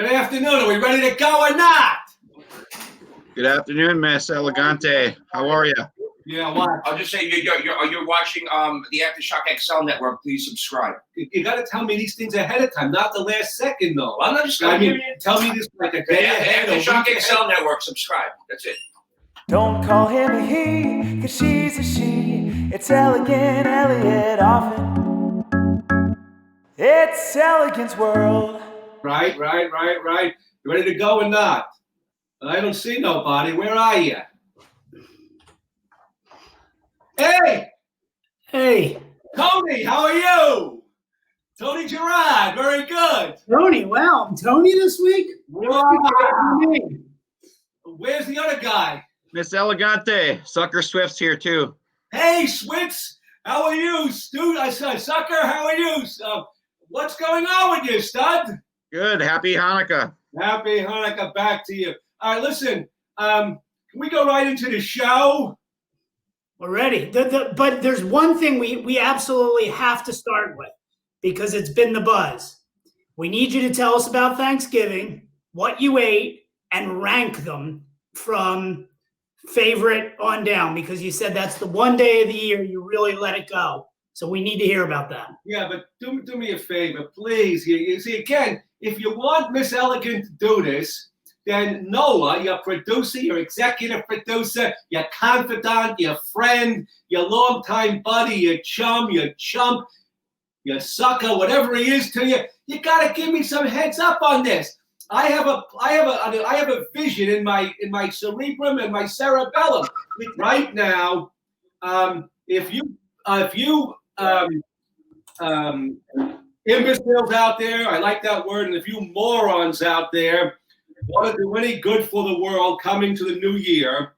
Good afternoon. Are we ready to go or not? Good afternoon, Miss Elegante. How are you? Yeah, what? I'll just say you're watching the AftershockXL network. Please subscribe. You got to tell me these things ahead of time, not the last second, though. I'm not just I going mean, tell me this like a day ahead. AftershockXL network. Subscribe. That's it. Don't call him a he, cause she's a she. It's elegant, Elliot, often. It's Elegant's world. Right. You ready to go or not? I don't see nobody. Where are you? Hey, Tony, how are you? Tony Gerard, very good. Tony, wow, I'm Tony this week? Wow. Where's the other guy? Miss Elegante, Sucker Swift's here too. Hey, Switz, how are you? I said, Sucker, how are you? What's going on with you, stud? Good. Happy Hanukkah. Happy Hanukkah back to you. All right, listen, can we go right into the show? We're ready. But there's one thing we absolutely have to start with because it's been the buzz. We need you to tell us about Thanksgiving, what you ate, and rank them from favorite on down because you said that's the one day of the year you really let it go. So we need to hear about that. Yeah, but do me a favor, please. You see, again, if you want Miss Elegant to do this, then Noah, your producer, your executive producer, your confidant, your friend, your longtime buddy, your chum, your chump, your sucker, whatever he is to you, you gotta give me some heads up on this. I have a vision in my cerebrum and my cerebellum right now. If you imbeciles out there, I like that word, and if you morons out there want to do any good for the world coming to the new year,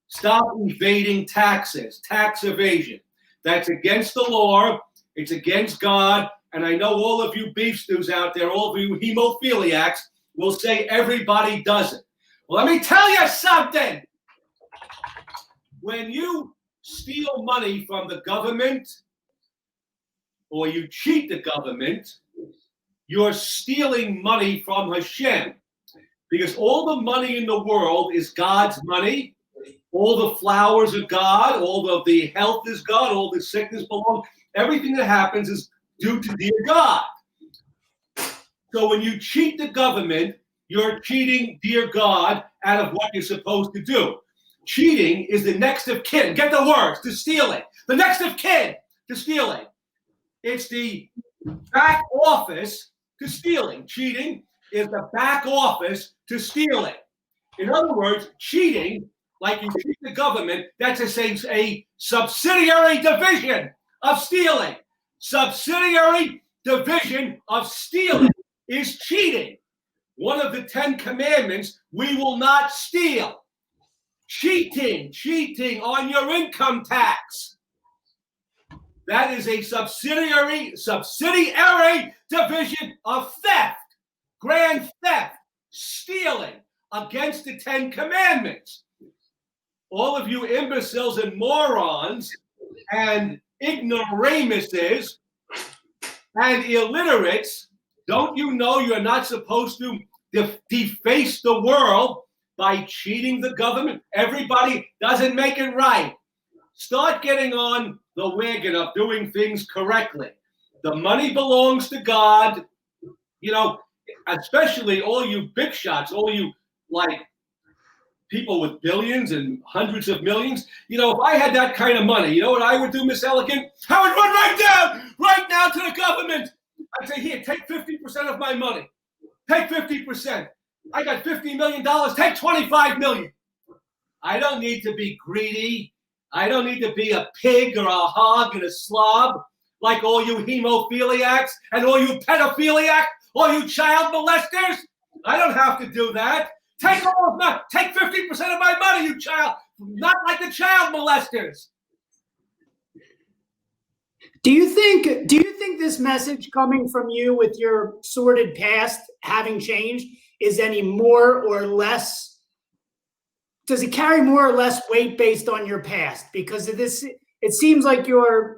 stop evading taxes, tax evasion. That's against the law. It's against God. And I know all of you beef stews out there, all of you hemophiliacs will say everybody does it. Well, let me tell you something. When you steal money from the government or you cheat the government, you're stealing money from Hashem. Because all the money in the world is God's money. All the flowers are God. All of the health is God. All the sickness belongs. Everything that happens is due to dear God. So when you cheat the government, you're cheating dear God out of what you're supposed to do. Cheating is the next of kin. Get the words, to stealing. The next of kin to stealing. It's the back office to stealing. Cheating is the back office to stealing. In other words, cheating, like you cheat the government, that's a subsidiary division of stealing. Subsidiary division of stealing is cheating. One of the 10 commandments, we will not steal. Cheating on your income tax. That is a subsidiary division of theft. Grand theft, stealing against the 10 commandments. All of you imbeciles and morons and ignoramuses and illiterates, don't you know you're not supposed to deface the world by cheating the government? Everybody doesn't make it right. Start getting on the wagon of doing things correctly. The money belongs to God. You know, especially all you big shots, all you like people with billions and hundreds of millions. You know, if I had that kind of money, you know what I would do, Miss Elegant? I would run right now to the government. I'd say, here, take 50% of my money. Take 50%. I got $50 million. Take 25 million. I don't need to be greedy. I don't need to be a pig or a hog and a slob like all you hemophiliacs and all you pedophiliacs. All you child molesters, I don't have to do that. Take 50% of my money, you child, not like the child molesters. Do you think this message coming from you with your sordid past having changed is any more or less? Does it carry more or less weight based on your past? Because of this, it seems like you're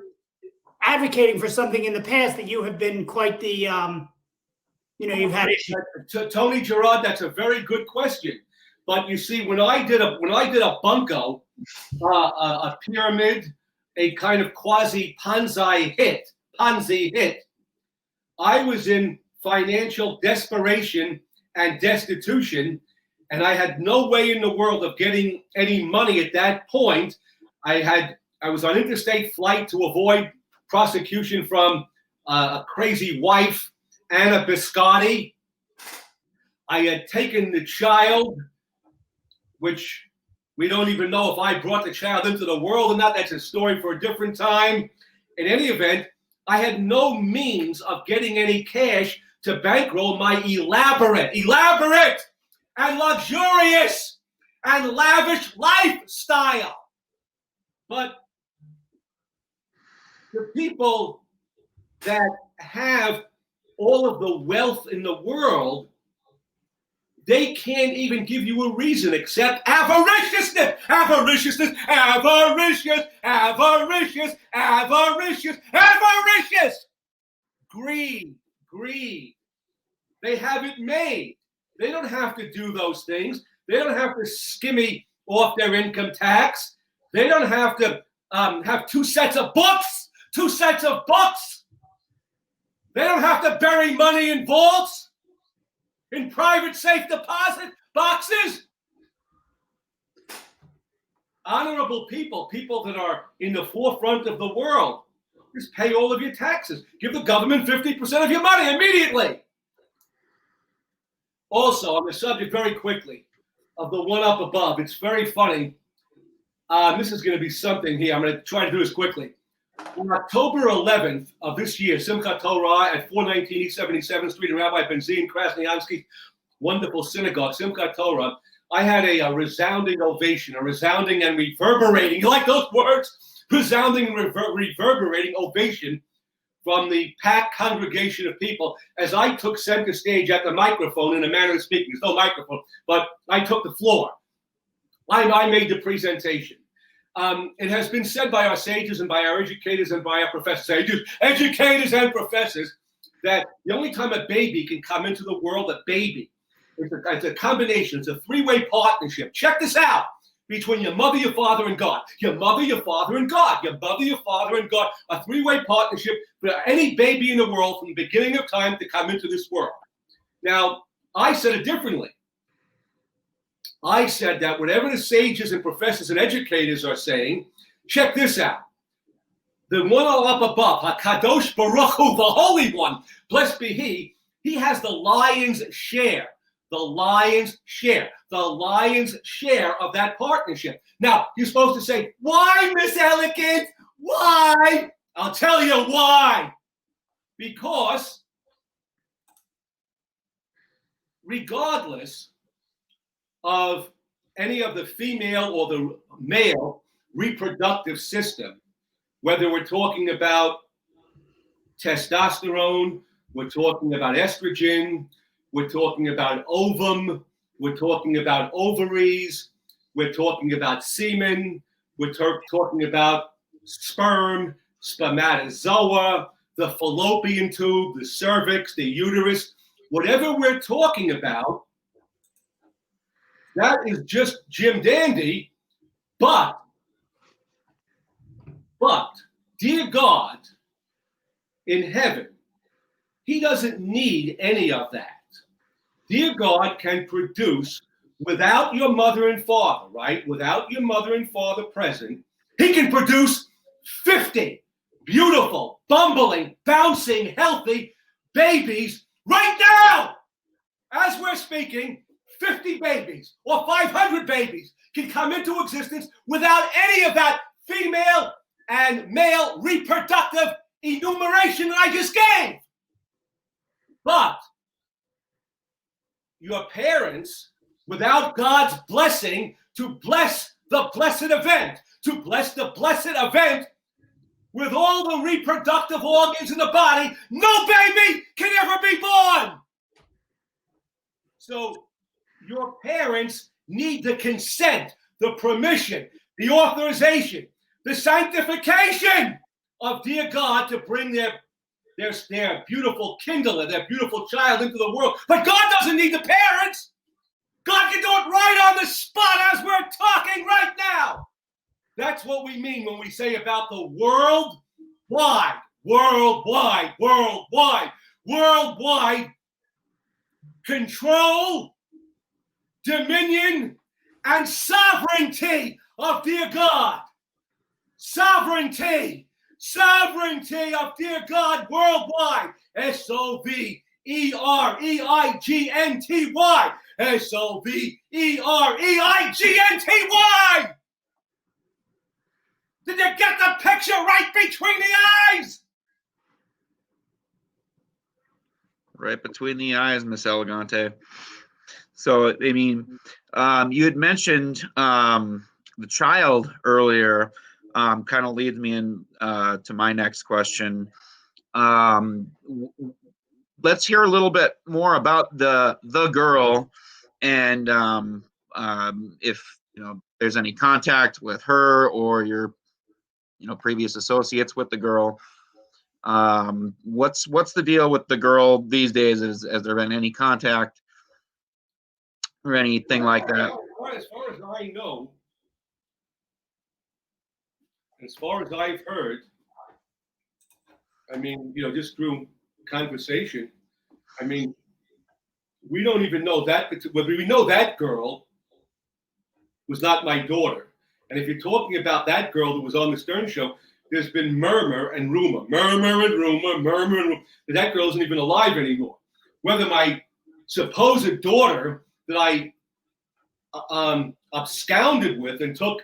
advocating for something in the past that you have been quite the you've had issues. Tony Gerard, that's a very good question. But you see, when I did a bunko, a pyramid, a kind of quasi Ponzi hit, I was in financial desperation and destitution, and I had no way in the world of getting any money at that point. I was on interstate flight to avoid prosecution from a crazy wife, Anna Biscotti. I had taken the child, which we don't even know if I brought the child into the world or not. That's a story for a different time. In any event, I had no means of getting any cash to bankroll my elaborate and luxurious and lavish lifestyle. But the people that have all of the wealth in the world, they can't even give you a reason except avariciousness. Greed. They have it made. They don't have to do those things. They don't have to skimmy off their income tax. They don't have to have two sets of books. They don't have to bury money in vaults, in private safe deposit boxes. Honorable people that are in the forefront of the world, just pay all of your taxes. Give the government 50% of your money immediately. Also, on the subject very quickly of the one up above, it's very funny. This is going to be something here. I'm going to try to do this quickly. On October 11th of this year, Simchat Torah at 419 East 77th Street in Rabbi Benzin Krasniansky's wonderful synagogue, Simchat Torah, I had a resounding ovation, a resounding and reverberating, you like those words? Resounding and reverberating ovation from the packed congregation of people as I took center stage at the microphone in a manner of speaking. There's no microphone, but I took the floor. I made the presentation. It has been said by our sages and by our educators and by our professors, educators and professors, that the only time a baby can come into the world, it's a combination, it's a three-way partnership. Check this out. Between your mother, your father, and God. Your mother, your father, and God. Your mother, your father, and God. A three-way partnership for any baby in the world from the beginning of time to come into this world. Now, I said it differently. I said that whatever the sages and professors and educators are saying, check this out. The one up above, HaKadosh Baruch Hu, the Holy One, blessed be He has the lion's share. The lion's share of that partnership. Now, you're supposed to say, why, Miss Elegant? Why? I'll tell you why. Because regardless of any of the female or the male reproductive system, whether we're talking about testosterone, we're talking about estrogen, we're talking about ovum, we're talking about ovaries, we're talking about semen, we're talking about sperm, spermatozoa, the fallopian tube, the cervix, the uterus, whatever we're talking about, that is just Jim Dandy, but, dear God in heaven, He doesn't need any of that. Dear God can produce without your mother and father, right? Without your mother and father present, He can produce 50 beautiful, bumbling, bouncing, healthy babies right now. As we're speaking, 50 babies or 500 babies can come into existence without any of that female and male reproductive enumeration that I just gave. But your parents, without God's blessing to bless the blessed event, with all the reproductive organs in the body, no baby can ever be born. So your parents need the consent, the permission, the authorization, the sanctification of dear God to bring their their beautiful kindler, their beautiful child into the world. But God doesn't need the parents. God can do it right on the spot as we're talking right now. That's what we mean when we say about the worldwide control, dominion, and sovereignty of dear God. Sovereignty of dear God worldwide. Sovereignty. Sovereignty. Did you get the picture right between the eyes? Right between the eyes, Miss Elegante. So, I mean, you had mentioned the child earlier. Kind of leads me in to my next question. Let's hear a little bit more about the girl, and if there's any contact with her or your previous associates with the girl. What's the deal with the girl these days? Has there been any contact or anything like that? As far as I know, as far as I've heard, I mean, just through conversation, I mean, we don't even know that, but we know that girl was not my daughter. And if you're talking about that girl that was on the Stern Show, there's been murmur and rumor that that girl isn't even alive anymore. Whether my supposed daughter that I absconded with and took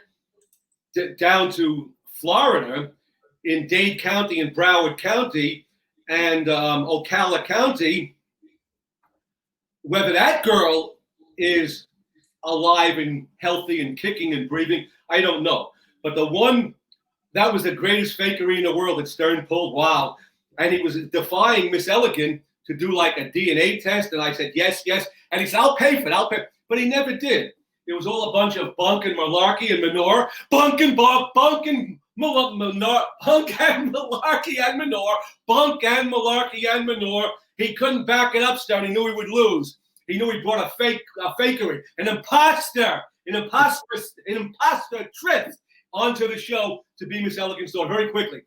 down to Florida in Dade County and Broward County and Ocala County, whether that girl is alive and healthy and kicking and breathing, I don't know. But the one that was the greatest fakery in the world that Stern pulled, wow. And he was defying Miss Elegant to do like a DNA test. And I said, yes. And he said, I'll pay for it. But he never did. It was all a bunch of bunk and malarkey and manure. Bunk and malarkey and manure. He couldn't back it up, Stern. He knew he would lose. He knew he brought a fakery, an imposter trip onto the show to be Miss Elegant's daughter. Very quickly.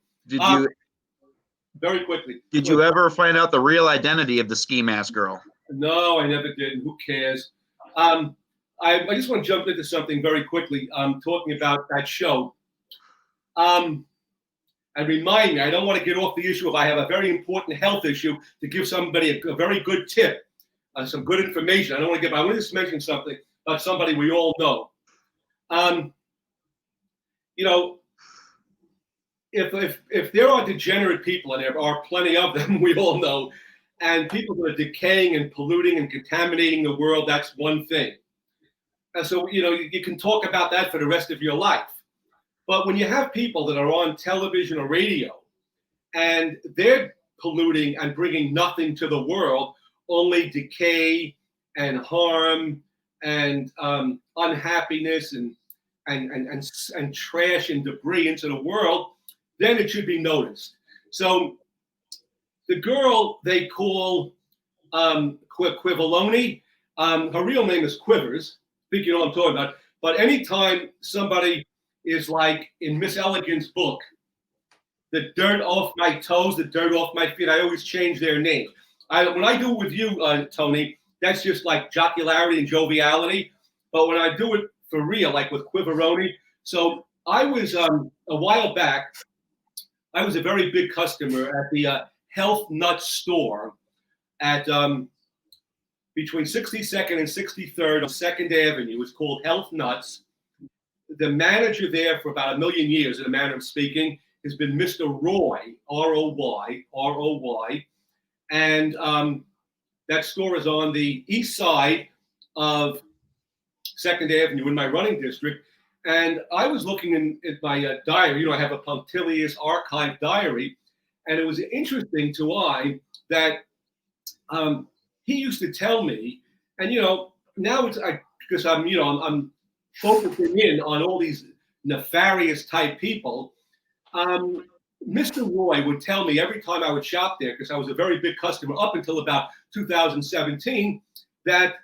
Did you ever find out the real identity of the ski mask girl? No, I never did. Who cares? I just want to jump into something very quickly. Talking about that show. And remind me, I don't want to get off the issue if I have a very important health issue to give somebody a very good tip, some good information. I want to just mention something about somebody we all know. If there are degenerate people, and there are plenty of them, we all know, and people that are decaying and polluting and contaminating the world, that's one thing. And so, you can talk about that for the rest of your life. But when you have people that are on television or radio, and they're polluting and bringing nothing to the world, only decay and harm and unhappiness and trash and debris into the world, then it should be noticed. So the girl they call Quivaloni, her real name is Quivers. I think you know what I'm talking about. But anytime somebody is like in Miss Elegant's book, the dirt off my toes, the dirt off my feet, I always change their name. When I do it with you, Tony, that's just like jocularity and joviality. But when I do it for real, like with Quiveroni, so I was a while back, I was a very big customer at the Health Nuts store at between 62nd and 63rd on 2nd Avenue. It's called Health Nuts. The manager there for about a million years, in a manner of speaking, has been Mr. Roy, R-O-Y. And that store is on the east side of 2nd Avenue in my running district. And I was looking at my diary. I have a punctilious archive diary. And it was interesting to I that he used to tell me, and now it's because I'm focusing in on all these nefarious type people. Mr. Roy would tell me every time I would shop there, because I was a very big customer up until about 2017, that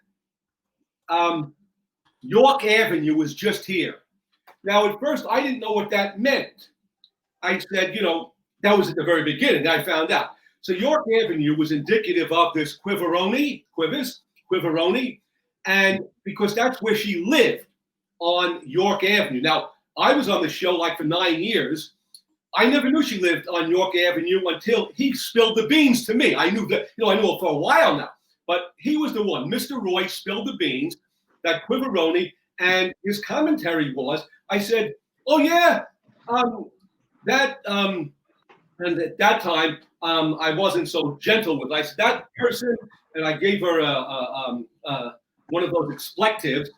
York Avenue was just here. Now, at first, I didn't know what that meant. I said, that was at the very beginning. I found out. So York Avenue was indicative of this Quiveroni, and because that's where she lived, on York Avenue. Now, I was on the show like for 9 years. I never knew she lived on York Avenue until he spilled the beans to me. I knew that, I knew it for a while now, but he was the one. Mr. Roy spilled the beans, that Quiveroni, and his commentary was, I said, oh yeah, and at that time, I wasn't so gentle with it. I said, that person, and I gave her one of those expletives,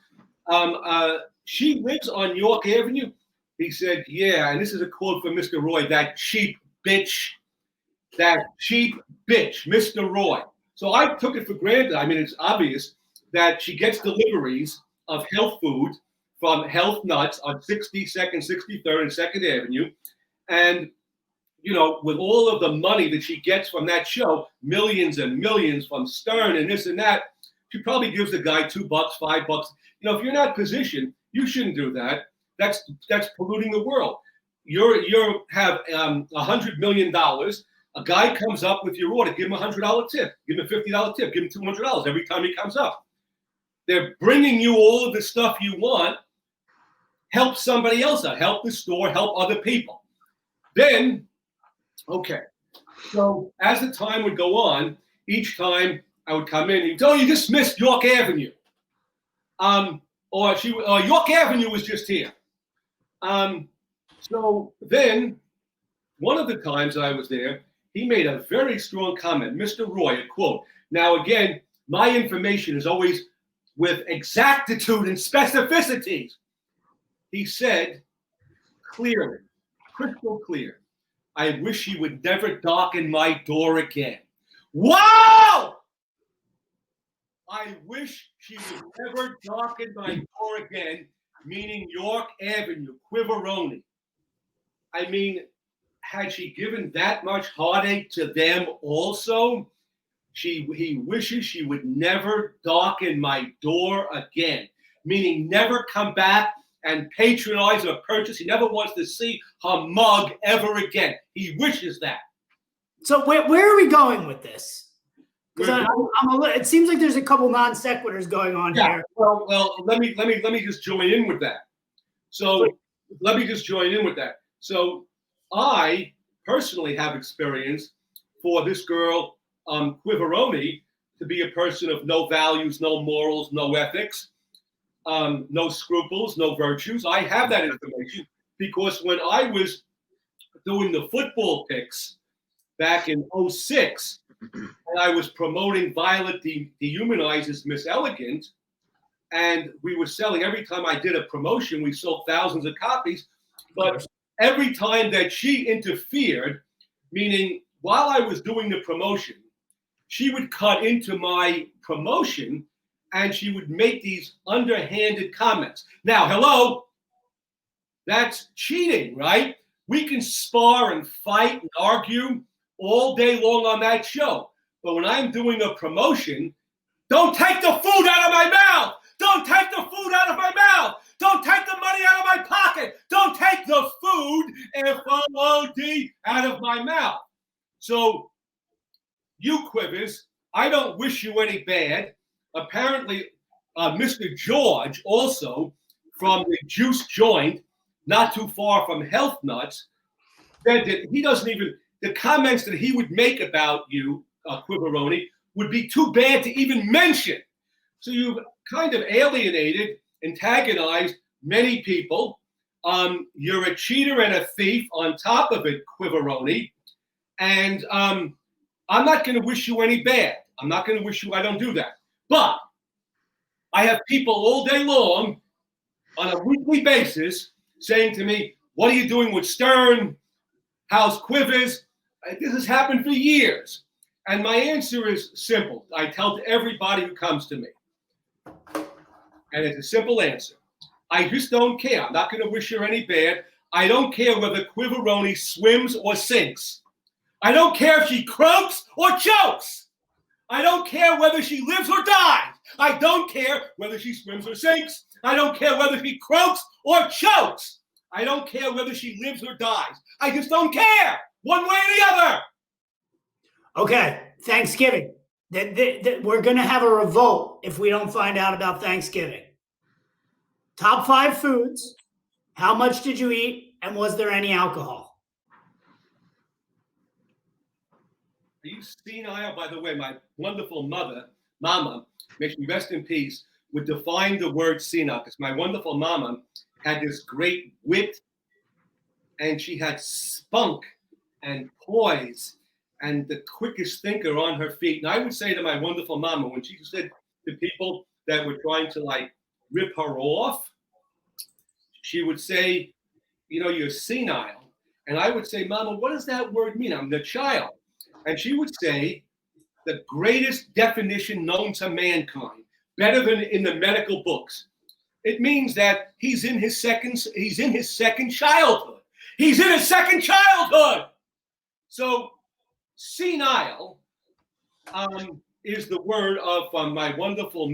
she lives on York Avenue. He said, yeah, and this is a quote from Mr. Roy, that cheap bitch, Mr. Roy. So I took it for granted. I mean, it's obvious that she gets deliveries of health food from Health Nuts on 62nd, 63rd, and 2nd Avenue. And, with all of the money that she gets from that show, millions and millions from Stern and this and that, she probably gives the guy $2, $5. If you're not positioned, you shouldn't do that. That's polluting the world. You have $100 million. A guy comes up with your order, give him a $100 tip, give him a $50 tip, give him $200 every time he comes up. They're bringing you all of the stuff you want. Help somebody else out. Help the store. Help other people. Then, okay. So as the time would go on, each time I would come in, he'd, you just missed York Avenue. Or York Avenue was just here. So then, one of the times that I was there, he made a very strong comment. Mr. Roy, a quote. Now, again, my information is always with exactitude and specificities. He said, clearly, crystal clear, I wish he would never darken my door again. Wow! I wish she would never darken my door again, meaning York Avenue, Quiveroni. I mean, had she given that much heartache to them also? He wishes she would never darken my door again, meaning never come back and patronize or purchase. He never wants to see her mug ever again. He wishes that. So where are we going with this? Because it seems like there's a couple non sequiturs going on here. Well, let me just join in with that. So So I personally have experience for this girl, Quiveroni, to be a person of no values, no morals, no ethics, no scruples, no virtues. I have that information because when I was doing the football picks back in 2006, and I was promoting Violet Dehumanizes Miss Elegant, and we were selling, every time I did a promotion, we sold thousands of copies, but every time that she interfered, meaning while I was doing the promotion, she would cut into my promotion and she would make these underhanded comments. Now, hello, that's cheating, right? We can spar and fight and argue all day long on that show. But when I'm doing a promotion, don't take the food out of my mouth. Don't take the food out of my mouth. Don't take the money out of my pocket. Don't take the food, F-O-O-D, out of my mouth. So, you Quivers, I don't wish you any bad. Apparently, Mr. George, also from the Juice Joint, not too far from Health Nuts, said that he doesn't even, the comments that he would make about you, Quiveroni, would be too bad to even mention. So you've kind of alienated, antagonized many people. You're a cheater and a thief on top of it, Quiveroni. And I'm not going to wish you any bad. I'm not going to wish you, I don't do that. But I have people all day long on a weekly basis saying to me, what are you doing with Stern? How's Quivers? This has happened for years. And my answer is simple. I tell to everybody who comes to me. And it's a simple answer. I just don't care. I'm not going to wish her any bad. I don't care whether Quiveroni swims or sinks. I don't care if she croaks or chokes. I don't care whether she lives or dies. I don't care whether she swims or sinks. I don't care whether she croaks or chokes. I don't care whether she lives or dies. I just don't care, one way or the other. Okay, Thanksgiving. We're going to have a revolt if we don't find out about Thanksgiving. Top 5 foods. How much did you eat? And was there any alcohol? Are you senile? By the way, my wonderful mama, may she rest in peace, would define the word senile, because my wonderful mama had this great wit, and she had spunk and poise and the quickest thinker on her feet. And I would say to my wonderful mama, when she said to people that were trying to like rip her off, she would say, you know, you're senile. And I would say, Mama, what does that word mean? I'm the child. And she would say, the greatest definition known to mankind, better than in the medical books. It means that he's in his second childhood. He's in his second childhood. So senile is the word of my wonderful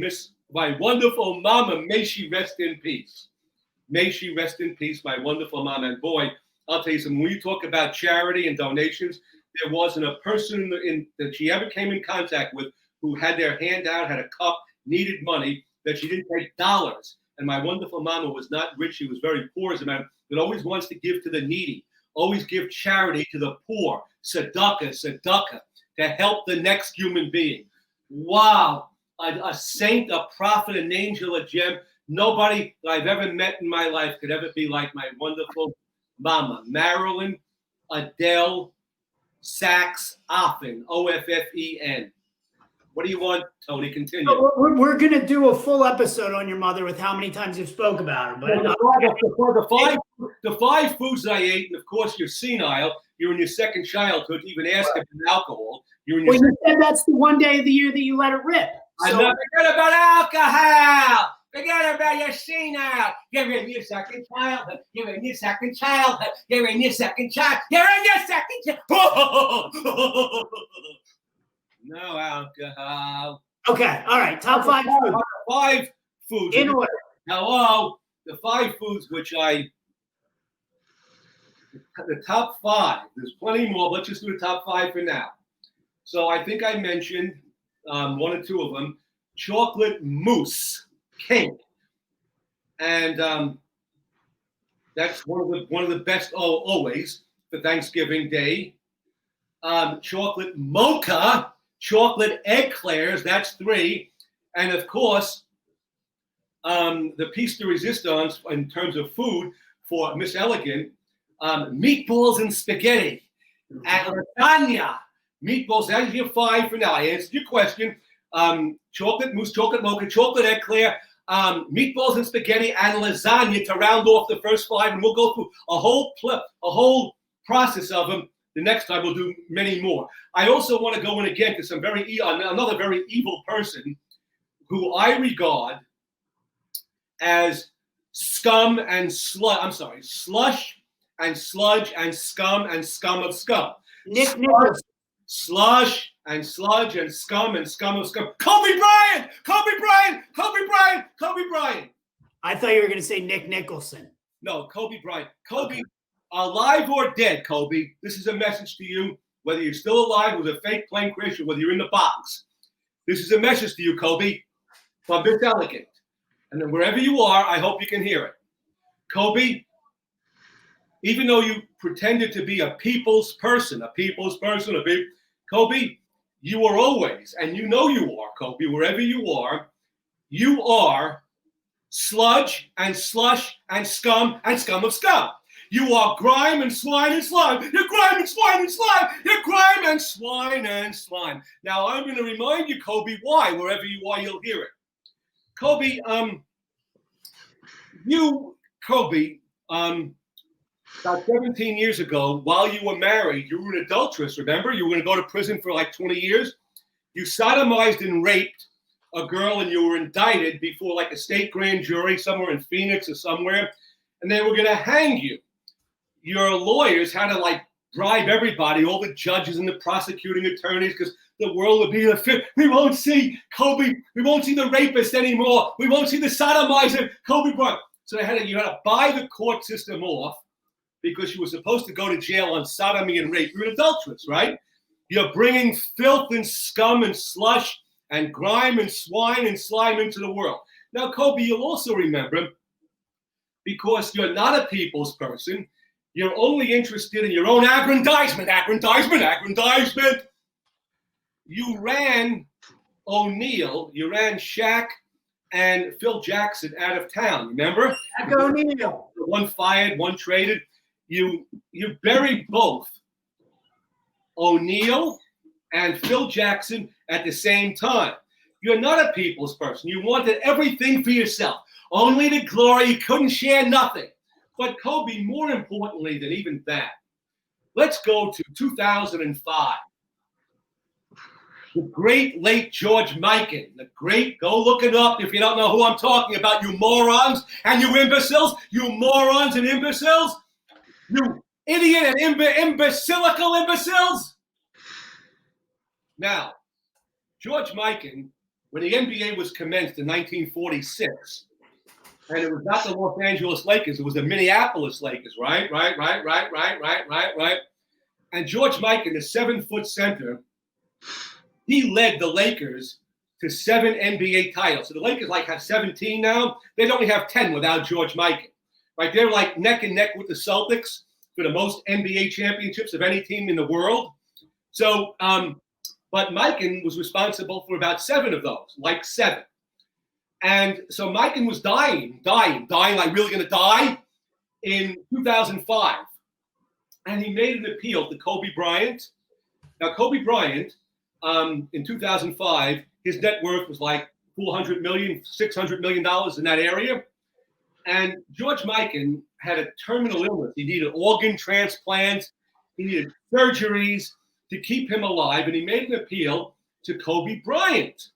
mama. May she rest in peace. May she rest in peace, my wonderful mama. And boy, I'll tell you something. When you talk about charity and donations, there wasn't a person that she ever came in contact with who had their hand out, had a cup, needed money, that she didn't take dollars. And my wonderful mama was not rich. She was very poor as a man, but always wants to give to the needy, always give charity to the poor, tzedakah, to help the next human being. Wow, a saint, a prophet, an angel, a gem. Nobody that I've ever met in my life could ever be like my wonderful mama, Marilyn Adele Sachs Offen, Offen. What do you want, Tony? Continue. We're going to do a full episode on your mother with how many times you've spoke about her. But the 5 foods that I ate, and of course you're senile. You're in your second childhood to even ask about alcohol. You said that's the one day of the year that you let it rip. So, I'm not forget about alcohol. Forget about your senile. You're in your second childhood. You're in your second childhood. You're in your second child. You're in your second child. No alcohol. Okay. All right. Top 5 foods. 5 foods. In order. Hello. The 5 foods which the top 5. There's plenty more. Let's just do the top 5 for now. So I think I mentioned 1 or 2 of them. Chocolate mousse cake, and that's one of the best always for Thanksgiving Day. Chocolate mocha, chocolate eclairs, that's 3, and of course the piece de resistance in terms of food for Miss Elegant, meatballs and spaghetti, and lasagna. Meatballs, that's your 5 for now. I answered your question. Chocolate mousse, chocolate mocha, chocolate eclair, meatballs and spaghetti, and lasagna to round off the first 5, and we'll go through a whole process of them. The next time we'll do many more. I also want to go in again to another very evil person who I regard as scum and slush. I'm sorry, slush and sludge and scum of scum. Nick Nicholson. Slush and sludge and scum of scum. Kobe Bryant! Kobe Bryant! Kobe Bryant! Kobe Bryant! I thought you were going to say Nick Nicholson. No, Kobe Bryant. Kobe, alive or dead, Kobe, this is a message to you, whether you're still alive with a fake plane crash or whether you're in the box. This is a message to you, Kobe, from Miss Elegant. And then wherever you are, I hope you can hear it. Kobe, even though you pretended to be a people's person, Kobe, you are always, and you know you are, Kobe, wherever you are sludge and slush and scum of scum. You are grime and swine and slime. You're grime and swine and slime. You're grime and swine and slime. Now, I'm going to remind you, Kobe, why, wherever you are, you'll hear it. Kobe, about 17 years ago, while you were married, you were an adulteress, remember? You were going to go to prison for like 20 years. You sodomized and raped a girl, and you were indicted before like a state grand jury somewhere in Phoenix or somewhere, and they were going to hang you. your lawyers had to like bribe everybody, all the judges and the prosecuting attorneys, because the world would be the fit. We won't see Kobe. We won't see the rapist anymore. We won't see the sodomizer, Kobe Bryant. So you had to buy the court system off because you were supposed to go to jail on sodomy and rape. You're an adulteress, right? You're bringing filth and scum and slush and grime and swine and slime into the world. Now, Kobe, you'll also remember, because you're not a people's person, you're only interested in your own aggrandizement. You ran O'Neal, you ran Shaq and Phil Jackson out of town, remember? Shaq O'Neal. One fired, one traded. You buried both O'Neal and Phil Jackson at the same time. You're not a people's person. You wanted everything for yourself. Only the glory. You couldn't share nothing. But Kobe, more importantly than even that, let's go to 2005. The great late George Mikan, go look it up if you don't know who I'm talking about, you morons and you imbeciles, you morons and imbeciles, you idiot and imbecilical imbeciles. Now, George Mikan, when the NBA was commenced in 1946, and it was not the Los Angeles Lakers, it was the Minneapolis Lakers, right? And George Mikan, the 7-foot center, he led the Lakers to 7 NBA titles. So the Lakers have 17 now. They'd only have 10 without George Mikan. Right? They're like neck and neck with the Celtics for the most NBA championships of any team in the world. So, but Mikan was responsible for about 7 of those, 7. And so Mikan was dying, like really going to die in 2005. And he made an appeal to Kobe Bryant. Now, Kobe Bryant, in 2005, his net worth was like $400 million, $600 million in that area. And George Mikan had a terminal illness. He needed organ transplants. He needed surgeries to keep him alive. And he made an appeal to Kobe Bryant.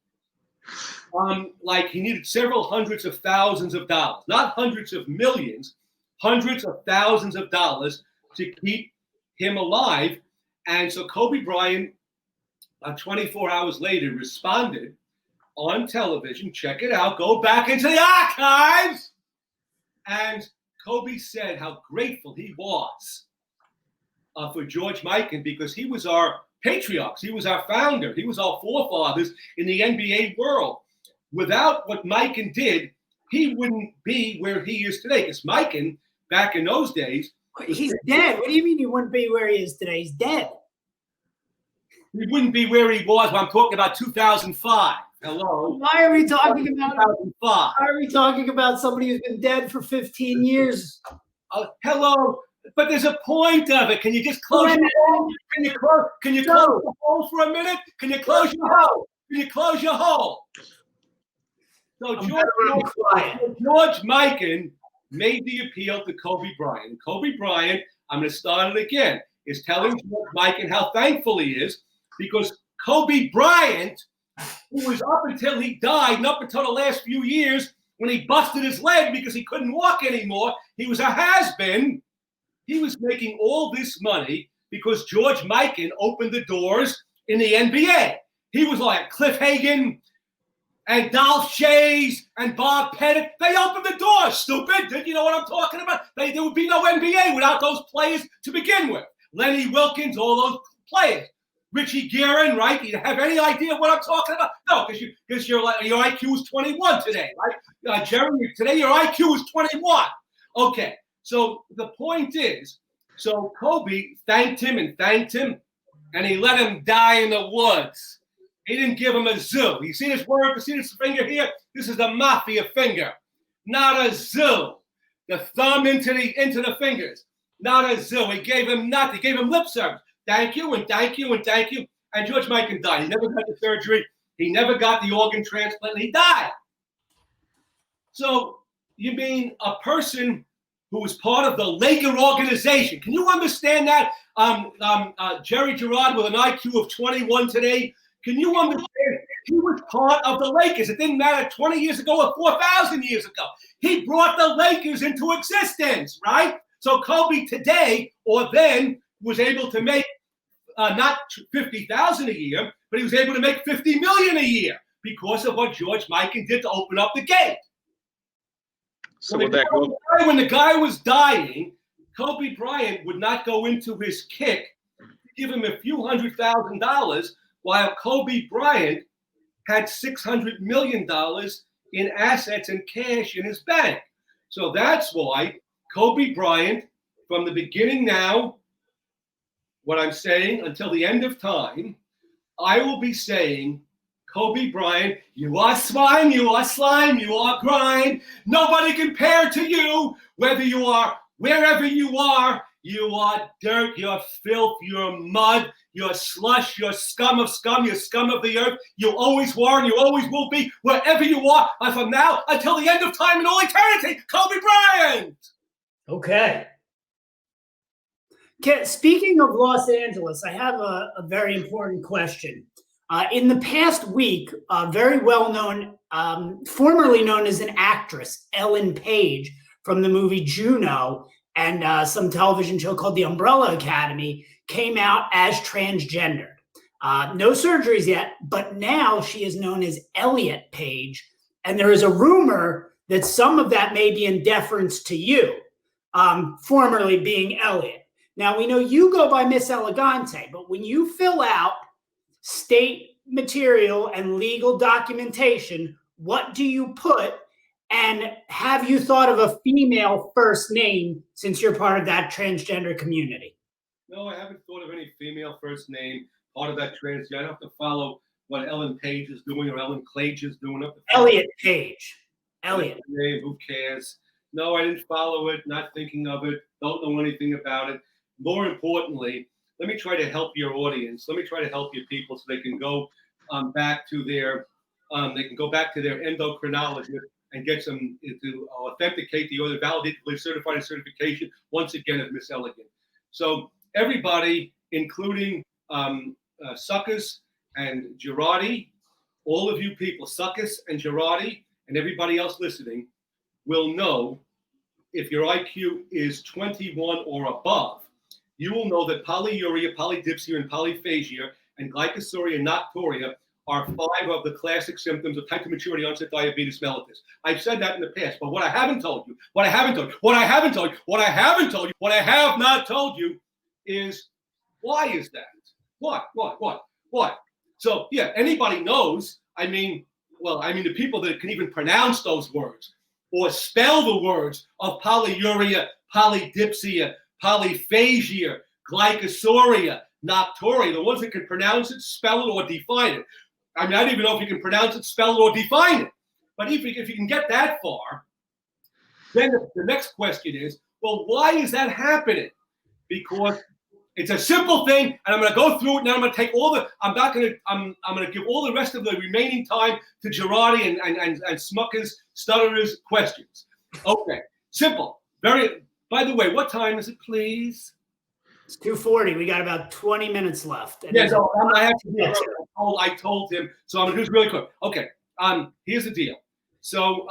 He needed several hundreds of thousands of dollars, not hundreds of millions, hundreds of thousands of dollars to keep him alive. And so Kobe Bryant, 24 hours later, responded on television. Check it out. Go back into the archives. And Kobe said how grateful he was for George Mikan, because he was our patriarchs. He was our founder. He was our forefathers in the NBA world. Without what Mikan did, he wouldn't be where he is today. Because Mikan, back in those days, he's dead. What do you mean he wouldn't be where he is today? He's dead. He wouldn't be where he was when I'm talking about 2005. Hello. Why are we talking about 2005? Why are we talking about somebody who's been dead for 15 years? Hello. But there's a point of it. Can you just close your hole? Can you close the hole for a minute? Can you close your hole? Can you close your hole? So George Mikan made the appeal to Kobe Bryant. Kobe Bryant, I'm going to start it again, is telling George Mikan how thankful he is, because Kobe Bryant, who was up until he died and up until the last few years when he busted his leg because he couldn't walk anymore, he was a has-been. He was making all this money because George Mikan opened the doors in the NBA. He was like Cliff Hagan and Dolph Shays and Bob Pettit. They opened the doors, stupid. Did you know what I'm talking about? There would be no NBA without those players to begin with. Lenny Wilkins, all those players. Richie Guerin, right? You have any idea what I'm talking about? No, because your IQ is 21 today, right? Jeremy, today your IQ is 21. Okay, so the point is, so Kobe thanked him, and he let him die in the woods. He didn't give him a zoo. You see this word? You see this finger here? This is the mafia finger, not a zoo. The thumb into the fingers, not a zoo. He gave him nothing. He gave him lip service. Thank you and thank you and thank you. And George Mikan died. He never got the surgery. He never got the organ transplant. And he died. So you mean a person who was part of the Laker organization? Can you understand that? Gerry Gerard with an IQ of 21 today. Can you understand? He was part of the Lakers. It didn't matter 20 years ago or 4,000 years ago. He brought the Lakers into existence, right? So Kobe today or then was able to make not 50,000 a year, but he was able to make 50 million a year because of what George Mikan did to open up the gate. So when the guy was dying, Kobe Bryant would not go into his kick to give him a few $100,000, while Kobe Bryant had $600 million in assets and cash in his bank. So that's why Kobe Bryant, from the beginning now, what I'm saying until the end of time, I will be saying, Kobe Bryant, you are slime, you are slime, you are grind. Nobody compared to you, whether you are wherever you are dirt, you're filth, you're mud, you're slush, you're scum of scum, you're scum of the earth. You always were and you always will be, wherever you are, and from now until the end of time and all eternity, Kobe Bryant. Okay. Speaking of Los Angeles, I have a very important question. In the past week, very well-known, formerly known as an actress, Ellen Page, from the movie Juno and some television show called The Umbrella Academy, came out as transgender. No surgeries yet, but now she is known as Elliot Page. And there is a rumor that some of that may be in deference to you, formerly being Elliot. Now, we know you go by Miss Elegante, but when you fill out state material and legal documentation, what do you put? And have you thought of a female first name since you're part of that transgender community? No, I haven't thought of any female first name, part of that transgender. I don't have to follow what Ellen Page is doing or Ellen Clage is doing. Elliot Page. Elliot. Name, who cares? No, I didn't follow it, not thinking of it, don't know anything about it. More importantly, let me try to help your audience. Let me try to help your people so they can go back to their endocrinologist and get some to authenticate the order, validate the certified certification once again of Miss Elegant. So everybody, including Suckers and Girardi, all of you people, Suckers and Girardi, and everybody else listening, will know if your IQ is 21 or above, you will know that polyuria, polydipsia, and polyphagia, and glycosuria and nocturia are 5 of the classic symptoms of type 2 maturity onset diabetes mellitus. I've said that in the past, but what I haven't told you, what I have not told you is, why is that? What? So yeah, anybody knows, the people that can even pronounce those words or spell the words of polyuria, polydipsia, polyphagia, glycosuria, nocturia, the ones that can pronounce it, spell it, or define it. I don't even know if you can pronounce it, spell it, or define it. But if you can get that far, then the next question is, well, why is that happening? Because it's a simple thing, and I'm going to go through it now. I'm going to take I'm going to give all the rest of the remaining time to Girardi and Smuckers, Stutterers questions. Okay, simple. By the way, what time is it, please? It's 2:40. We got about 20 minutes left. Yeah, so I have to do I told him, so I'm going to do this really quick. Okay, here's the deal. So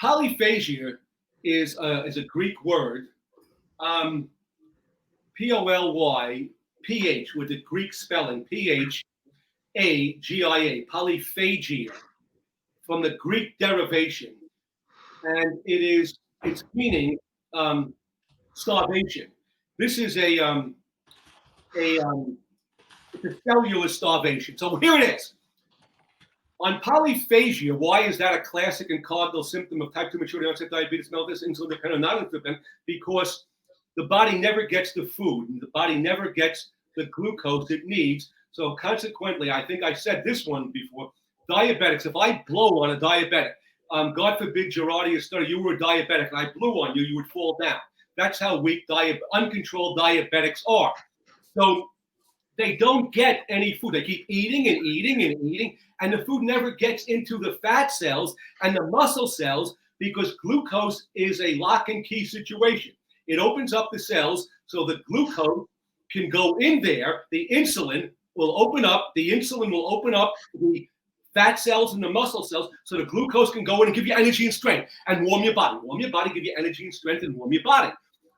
polyphagia is a Greek word, Poly, PH, with the Greek spelling, PHAGIA, polyphagia, from the Greek derivation. And its meaning starvation. This is it's a cellular starvation. So here it is. On polyphagia, why is that a classic and cardinal symptom of type 2 maturity onset diabetes mellitus, insulin dependent, not insulin dependent? Because the body never gets the food, and the body never gets the glucose it needs. So consequently, I think I said this one before, diabetics, if I blow on a diabetic, God forbid, Girardi or Stutter, you were a diabetic, and I blew on you, you would fall down. That's how weak uncontrolled diabetics are. So they don't get any food. They keep eating and eating and eating, and the food never gets into the fat cells and the muscle cells because glucose is a lock and key situation. It opens up the cells so the glucose can go in there. The insulin will open up. The fat cells and the muscle cells, so the glucose can go in and give you energy and strength and warm your body. Warm your body, give you energy and strength and warm your body.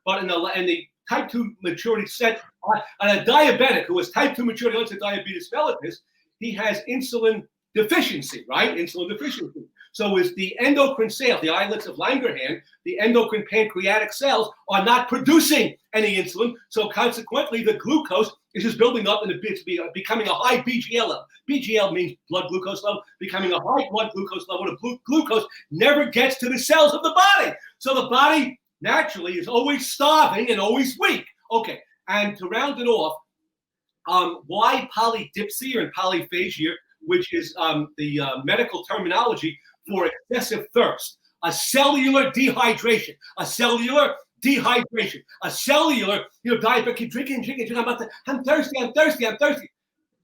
But in the type 2 maturity set, on a diabetic who has type 2 maturity, let's say diabetes mellitus, he has insulin deficiency, right? Insulin deficiency. So is the endocrine cells, the islets of Langerhans, the endocrine pancreatic cells are not producing any insulin. So consequently, the glucose is just building up and it's becoming a high BGL level. BGL means blood glucose level, becoming a high blood glucose level. The glucose never gets to the cells of the body. So the body naturally is always starving and always weak. Okay, and to round it off, why polydipsia and polyphagia, which is the medical terminology for excessive thirst, a cellular dehydration, a cellular, diabetic, keep drinking, I'm thirsty.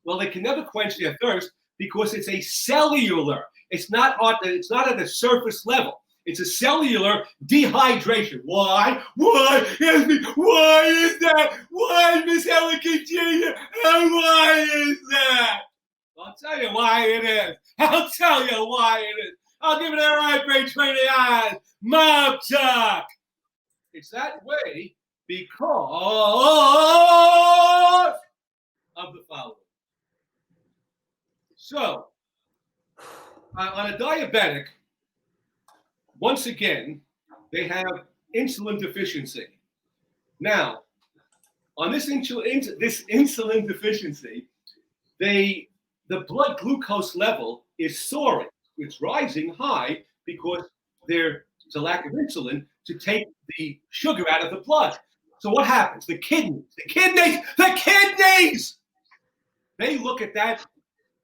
Well, they can never quench their thirst because it's a cellular. It's not at the surface level. It's a cellular dehydration. Why? Why is that? Why, Miss Elegante Jr.? And why is that? I'll tell you why it is. I'll give it a right between the eyes. Mob talk. It's that way because of the following. So, on a diabetic, once again, they have insulin deficiency. Now, on this insulin deficiency, the blood glucose level is soaring. It's rising high because there's a lack of insulin to take the sugar out of the blood. So what happens? The kidneys, they look at that.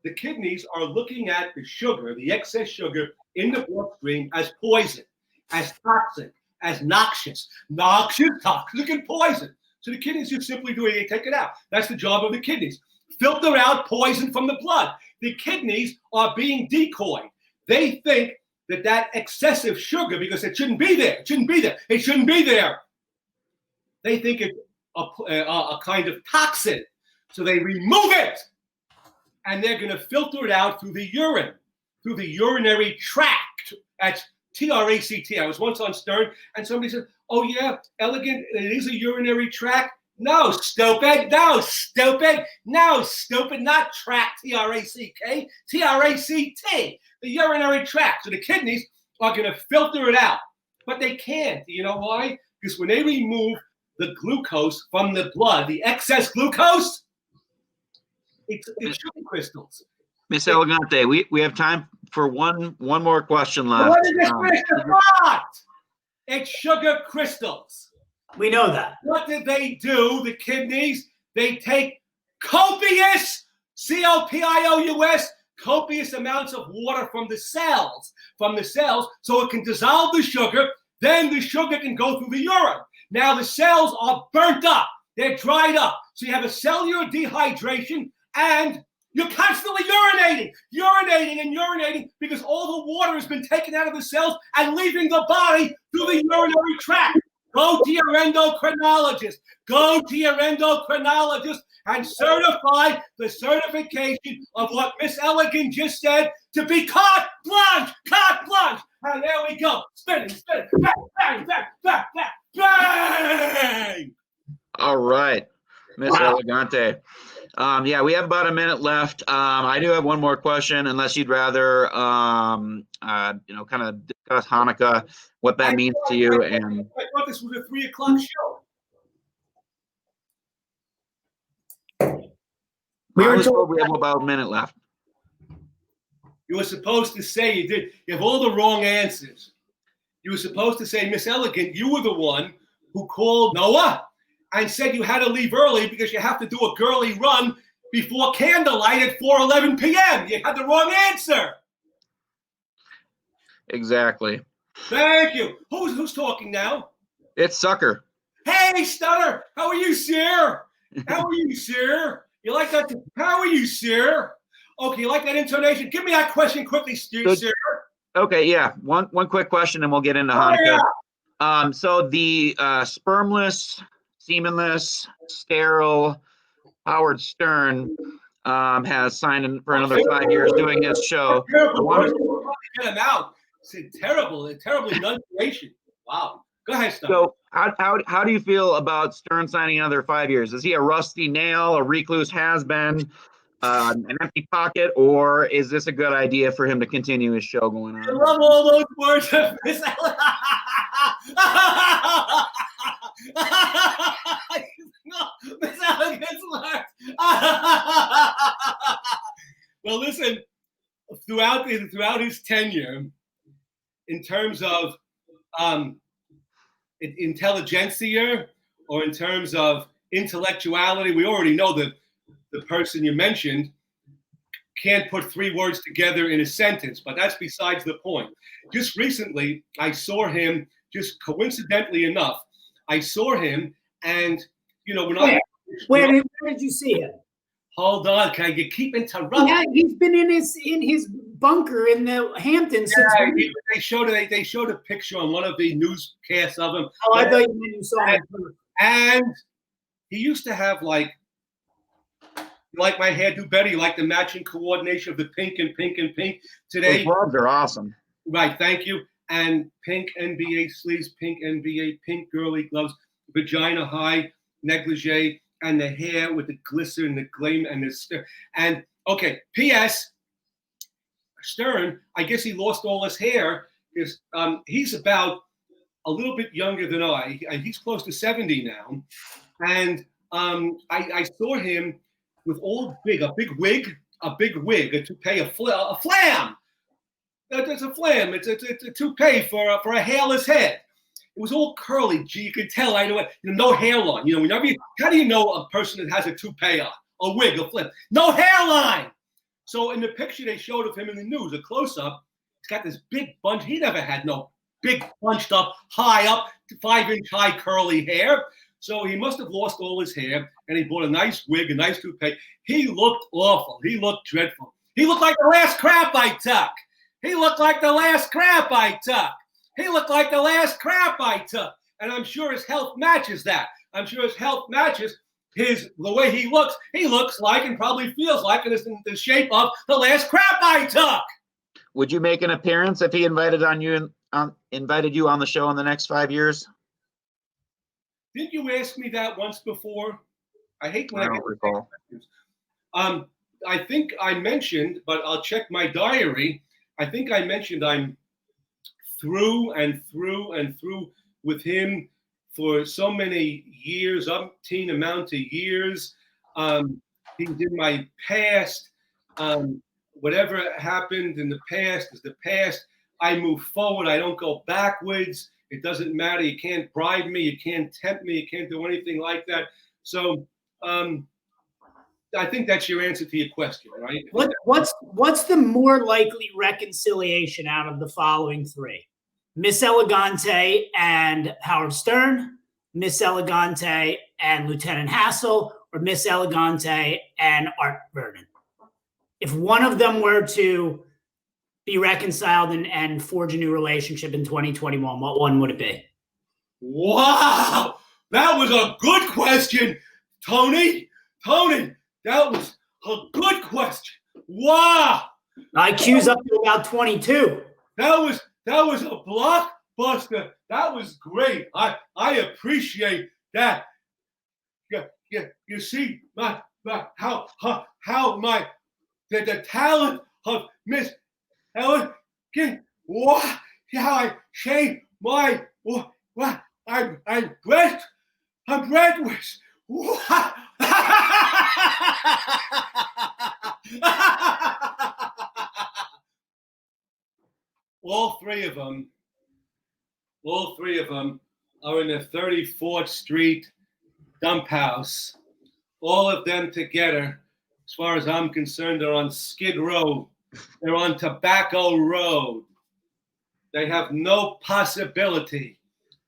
The kidneys are looking at the sugar, the excess sugar in the bloodstream as poison, as toxic, as noxious, toxic, and poison. So the kidneys just simply do it, they take it out. That's the job of the kidneys. Filter out poison from the blood. The kidneys are being decoyed. They think that excessive sugar, because it shouldn't be there. They think it's a kind of toxin. So they remove it. And they're going to filter it out through the urine, through the urinary tract. That's TRACT. I was once on Stern, and somebody said, oh, yeah, Elegant, it is a urinary tract. No, stupid, not tract, T-R-A-C-K, T-R-A-C-T, the urinary tract. So the kidneys are going to filter it out. But they can't. You know why? Because when they remove the glucose from the blood, the excess glucose, it's sugar crystals. Miss Elegante, we have time for one more question left. What is this question? It's sugar crystals. We know that. What did they do, the kidneys? They take copious, C-O-P-I-O-U-S, copious amounts of water from the cells, so it can dissolve the sugar. Then the sugar can go through the urine. Now the cells are burnt up. They're dried up. So you have a cellular dehydration, and you're constantly urinating because all the water has been taken out of the cells and leaving the body through the urinary tract. Go to your endocrinologist and certify the certification of what Miss Elegant just said to be carte blanche. And there we go. Spinning. Bang. All right, Miss Elegante. Yeah, we have about a minute left. I do have one more question, unless you'd rather, kind of discuss Hanukkah, what that means to you. And I thought this was a 3 o'clock show. we have about a minute left. You were supposed to say you have all the wrong answers. You were supposed to say, Miss Elegant, you were the one who called Noah and said you had to leave early because you have to do a girly run before candlelight at 4:11 p.m. You had the wrong answer. Exactly. Thank you. Who's talking now? It's Sucker. Hey, Stutter. How are you, sir? You like that? How are you, sir? Okay, you like that intonation? Give me that question quickly, sir. Okay, yeah. One quick question, and we'll get into Hanukkah. Yeah. So the spermless, semenless, sterile Howard Stern has signed in for another 5 years doing his show. Get him out. It's a terrible enunciation. Wow. Go ahead, Stone. So how do you feel about Stern signing another 5 years? Is he a rusty nail, a recluse has-been, an empty pocket, or is this a good idea for him to continue his show going on? I love all those words of Miss Miss Elegant's words. Well, listen, throughout his tenure, in terms of intelligentsia or in terms of intellectuality, we already know that the person you mentioned can't put 3 words together in a sentence, but that's besides the point. Just recently, I saw him, just coincidentally enough, I saw him, and where did you see him? Hold on, can I keep interrupting? Yeah, he's been in his bunker in the Hamptons. Yeah, they showed a picture on one of the newscasts of him. Oh, I thought you saw him. And he used to have like my hairdo better. You like the matching coordination of the pink and pink and pink. Today, those gloves are awesome. Right, thank you. And pink NBA sleeves, pink NBA, pink girly gloves, vagina high negligee, and the hair with the glister and the gleam and the and okay. P.S. Stern, I guess he lost all his hair because he's about a little bit younger than I. He's close to 70 now, and I saw him with a big wig, a toupee, a flam. It's a flam. It's a toupee for a hairless head. It was all curly. Gee, you could tell right away. No hairline. How do you know a person that has a toupee on, a wig, a flam? No hairline. So in the picture they showed of him in the news, a close-up, he's got this big bunch. He never had no big bunched up, high up, 5-inch high curly hair. So he must have lost all his hair, and he bought a nice wig, a nice toupee. He looked awful. He looked dreadful. He looked like the last crap I took. He looked like the last crap I took. He looked like the last crap I took. And I'm sure his health matches that. I'm sure his health matches the way he looks. He looks like and probably feels like it is in the shape of the last crap I took. Would you make an appearance if he invited you on the show in the next 5 years? Didn't you ask me that once before? I hate when I don't recall. I think I mentioned, but I'll check my diary. I think I mentioned I'm through and through and through with him for so many years, umpteen amount of years. He's in my past. Whatever happened in the past is the past. I move forward. I don't go backwards. It doesn't matter. You can't bribe me. You can't tempt me. You can't do anything like that. So I think that's your answer to your question, right? What's the more likely reconciliation out of the following 3? Miss Elegante and Howard Stern, Miss Elegante and Lieutenant Hassel, or Miss Elegante and Art Vernon? If one of them were to be reconciled and forge a new relationship in 2021, what one would it be? Wow, that was a good question, Tony. That was a good question. Wow. IQ's up to about 22. That was a blockbuster. That was great. I appreciate that. You see how the talent of Miss Elegant. Wow, how I changed my I'm breathless. Wow. All three of them are in the 34th Street dump house. All of them together, as far as I'm concerned, are on Skid Row. They're on Tobacco Road. They have no possibility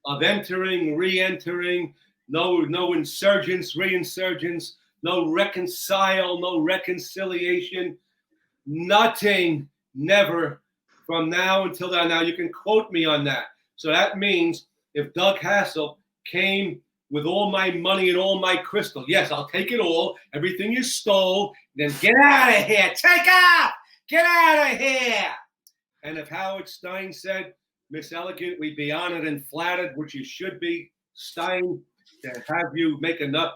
of entering, re-entering, no insurgents, re-insurgents, no reconcile, no reconciliation, nothing, never, from now until then. Now, you can quote me on that. So that means if Doug Hassel came with all my money and all my crystal. Yes, I'll take it all. Everything you stole. Then get out of here. Take off. Get out of here. And if Howard Stein said, Miss Elegant, we'd be honored and flattered, which you should be, Stein, to have you make another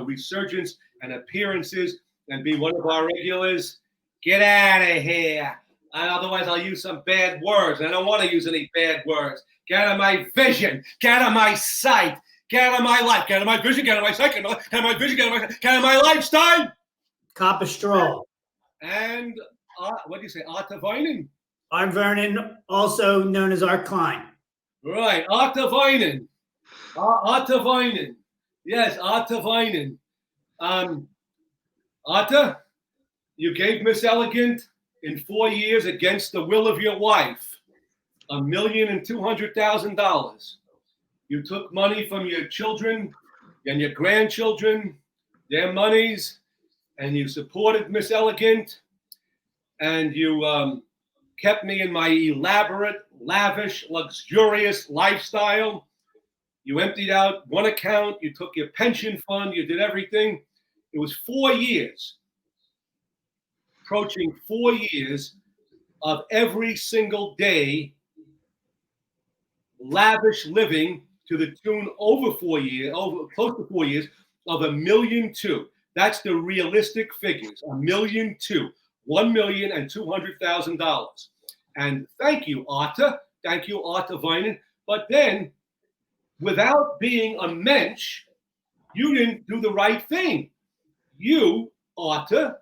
resurgence and appearances and be one of our regulars. Get out of here. Otherwise, I'll use some bad words. I don't want to use any bad words. Get out of my vision. Get out of my sight. Get out of my life. Get out of my vision. Get out of my sight. Get out of my vision. Get out of my life, Stein. Cop a straw. And what do you say? Arta Weinen. Art Vernon, also known as Art Klein. Right. Arta Weinen. Arta Weinen. Yes, Arta Weinen. Arta, you gave Miss Elegant in 4 years against the will of your wife $1,200,000. You took money from your children and your grandchildren, their monies, and you supported Miss Elegant, and you kept me in my elaborate, lavish, luxurious lifestyle. You emptied out one account, you took your pension fund, you did everything. It was 4 years, approaching 4 years of every single day lavish living to the tune close to 4 years of $1.2 million. That's the realistic figures, $1.2 million, $1,200,000. And thank you, Arta. Thank you, Arta Weinen. But then, without being a mensch, you didn't do the right thing. You, Arta,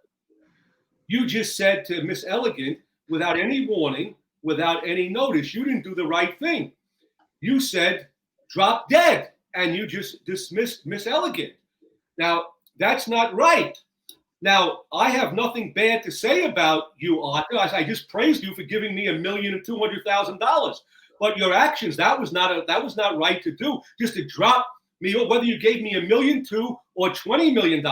you just said to Miss Elegant, without any warning, without any notice, you didn't do the right thing. You said, drop dead, and you just dismissed Miss Elegant. Now, that's not right. Now, I have nothing bad to say about you, Arta. I just praised you for giving me $1,200,000. But your actions, that was not right to do. Just to drop me, whether you gave me $1.2 million or $20 million.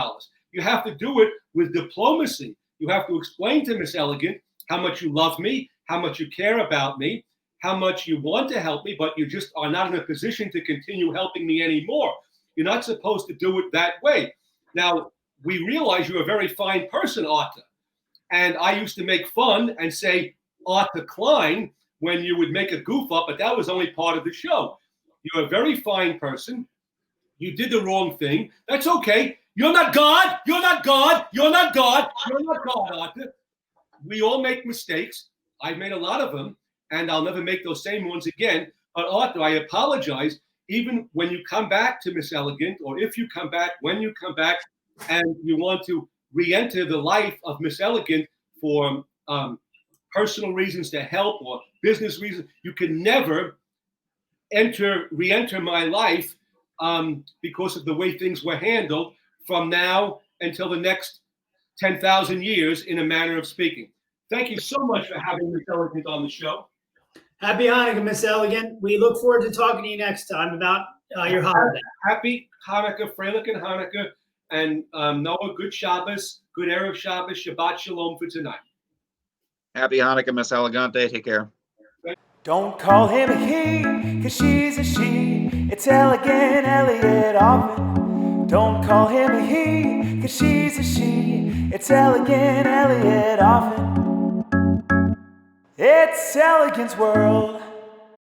You have to do it with diplomacy. You have to explain to Miss Elegant how much you love me, how much you care about me, how much you want to help me, but you just are not in a position to continue helping me anymore. You're not supposed to do it that way. Now, we realize you're a very fine person, Arta. And I used to make fun and say Arta Klein when you would make a goof up, but that was only part of the show. You're a very fine person. You did the wrong thing. That's okay. You're not God. You're not God. You're not God. You're not God, Arta. We all make mistakes. I've made a lot of them, and I'll never make those same ones again. But Arta, I apologize. Even when you come back to Miss Elegant, or if you come back, when you come back, and you want to re-enter the life of Miss Elegant for personal reasons to help or business reasons, you can never re-enter my life because of the way things were handled from now until the next 10,000 years, in a manner of speaking. Thank you so much for having Miss Elegant on the show. Happy Hanukkah, Miss Elegant. We look forward to talking to you next time about your holiday. Happy Hanukkah, Freilich and Hanukkah, and Noah, good Shabbos, good Erev Shabbos, Shabbat Shalom for tonight. Happy Hanukkah, Miss Elegante. Take care. Don't call him a he, cause she's a she. It's Elegant Elliot often. Don't call him a he, cause she's a she. It's Elegant Elliot often. It's Elegant's world.